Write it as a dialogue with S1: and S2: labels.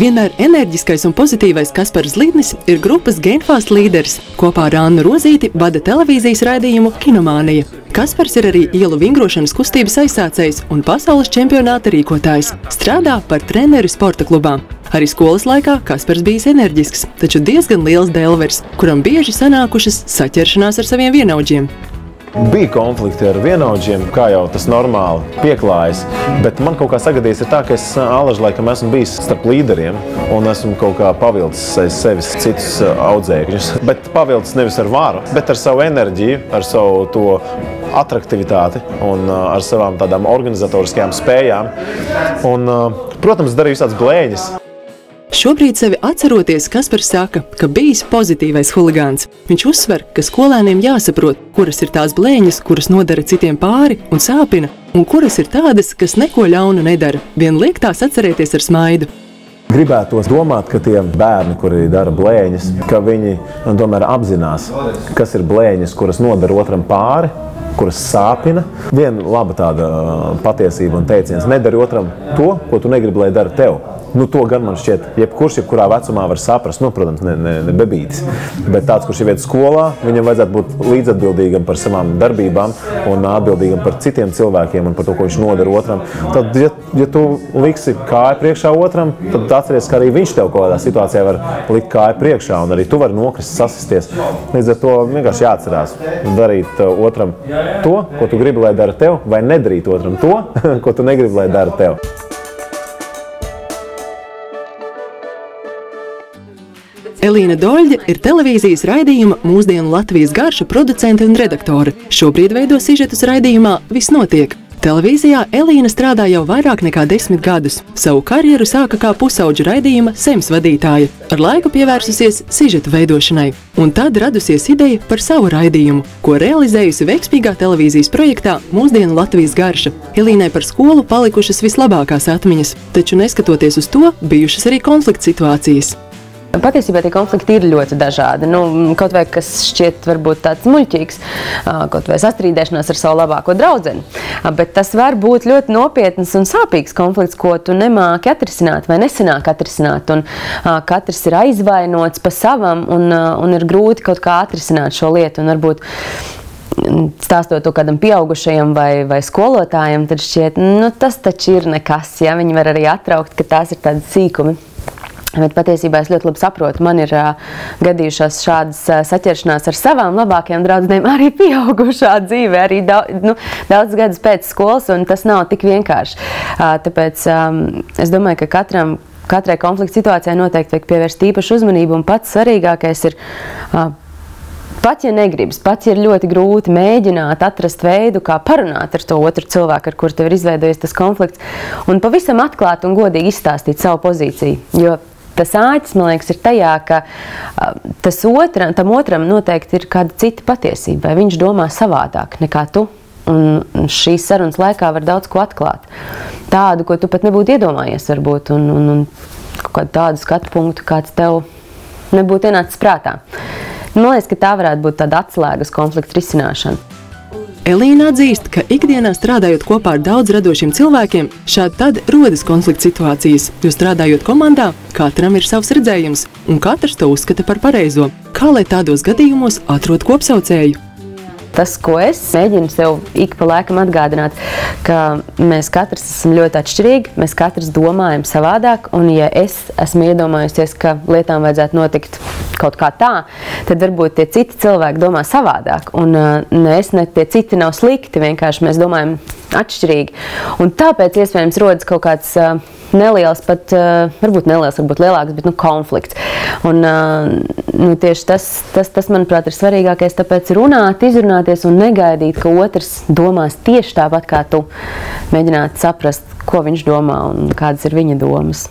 S1: Vienmēr enerģiskais un pozitīvais Kaspars Zlidnis ir grupas Genfast līderis. Kopā ar Annu Rozīti vada televīzijas raidījumu Kinomānija. Kaspars ir arī ielu vingrošanas kustības aizsācējs un pasaules čempionāta rīkotājs. Strādā par treneri sporta klubā. Arī skolas laikā Kaspars bijis enerģisks, taču diezgan liels delvers, kuram bieži sanākušas saķeršanās ar saviem vienaudžiem.
S2: Bija konflikti ar vienaudžiem, kā jau tas normāli pieklājas, bet man kaut kā sagadījis ir tā, ka es alaži laikam esmu bijis starp līderiem un esmu kaut kā pavilcis aiz sevis citus audzēkņus. Bet pavilcis nevis ar varu, bet ar savu enerģiju, ar savu to atraktivitāti un ar savām tādām organizatoriskajām spējām. Un, protams, darīju visādas blēņas.
S1: Šobrīd sevi atceroties, Kaspars saka, ka bijis pozitīvais huligāns. Viņš uzsver, ka skolēniem jāsaprot, kuras ir tās blēņas, kuras nodara citiem pāri un sāpina, un kuras ir tādas, kas neko ļaunu nedara. Vien liek tās atcerēties ar smaidu.
S2: Gribētos domāt, ka tie bērni, kuri dara blēņas, ka viņi tomēr apzinās, kas ir blēņas, kuras nodara otram pāri, kuras sāpina. Viena laba tāda patiesība un teiciens: nedari otram to, ko tu negribi, lai dara tev. Nu, to gan man šķiet, jebkurā vecumā var saprast, protams, ne bebītis, bet tāds, kurš ir iet skolā, viņam vajadzētu būt līdzatbildīgam par savām darbībām un atbildīgam par citiem cilvēkiem un par to, ko viņš nodara otram. Tad, ja tu liksi kāju priekšā otram, tad atceries, ka arī viņš tev kaut kādā situācijā var likt kāju priekšā un arī tu vari nokrist, sasisties. Līdz ar to vienkārši jāatcerās darīt otram to, ko tu gribi, lai dara tev, vai nedarīt otram to, ko tu negribi, lai dara tev.
S1: Elīna Doļģe ir televīzijas raidījuma Mūsdienu Latvijas garša producente un redaktore. Šobrīd veido sižetus raidījumā Viss notiek. Televīzijā Elīna strādā jau vairāk nekā 10 gadus. Savu karjeru sāka kā pusauģu raidījuma Sems vadītāja. Ar laiku pievērsusies sižetu veidošanai. Un tad radusies ideja par savu raidījumu, ko realizējusi veiksmīgā televīzijas projektā Mūsdienu Latvijas garša. Elīnai par skolu palikušas vislabākās atmiņas, taču neskatoties uz to, bijušas arī konflikta situācijas.
S3: Patiesībā tie konflikti ir ļoti dažādi. Kaut vai kas šķiet varbūt tāds muļķīgs, kaut vai sastrīdēšanās ar savu labāko draudzeni. Bet tas var būt ļoti nopietns un sāpīgs konflikts, ko tu nemāki atrisināt vai nesanāk atrisināt. Un katrs ir aizvainots pa savam un ir grūti kaut kā atrisināt šo lietu. Un varbūt stāstot to kādam pieaugušajam vai skolotājam, tad šķiet, tas taču ir nekas. Ja? Viņi var arī atraukt, ka tās ir tādi sīkumi. Bet patiesībā es ļoti labi saprotu, man ir gadījušās šādas saķeršanās ar savām labākajām draudzenēm arī pieaugušā dzīvē, arī daudz gadus pēc skolas, un tas nav tik vienkārši. Tāpēc es domāju, ka katrai konflikta situācijai noteikti vajag pievērst īpašu uzmanību, un pats svarīgākais ir pat ja negribas, pat ja ir ļoti grūti mēģināt atrast veidu, kā parunāt ar to otru cilvēku, ar kuru tev ir izveidojies tas konflikts, un pavisam atklāti un godīgi izstāstīt savu pozīciju. Jo tas āķis, man liekas, ir tajā, ka tam otram noteikti ir kāda cita patiesība, vai viņš domā savādāk nekā tu. Un šīs sarunas laikā var daudz ko atklāt. Tādu, ko tu pat nebūtu iedomājies varbūt, un kaut kādu tādu skatu punktu, kāds tev nebūtu ienācis prātā. Man liekas, ka tā varētu būt tāda atslēgas konflikta risināšana.
S1: Elīna atzīst, ka ikdienā strādājot kopā ar daudz radošiem cilvēkiem, šādi tad rodas konflikta situācijas, jo strādājot komandā, katram ir savs redzējums, un katrs to uzskata par pareizo. Kā lai tādos gadījumos atrod kopsaucēju?
S3: Tas, ko es mēģinu sev ik pa laikam atgādināt, ka mēs katrs esam ļoti atšķirīgi, mēs katrs domājam savādāk, un ja es esmu iedomājusies, ka lietām vajadzētu notikt kaut kā tā, tad varbūt tie citi cilvēki domā savādāk, un ne tie citi nav slikti, vienkārši mēs domājam atšķirīgi. Un tāpēc iespējams rodas kaut kāds neliels, varbūt lielāks, bet konflikts. Un tieši tas, manuprāt, ir svarīgākais, tāpēc runāt, izrunāties un negaidīt, ka otrs domās tieši tāpat kā tu. Mēģināt saprast, ko viņš domā un kādas ir viņa domas.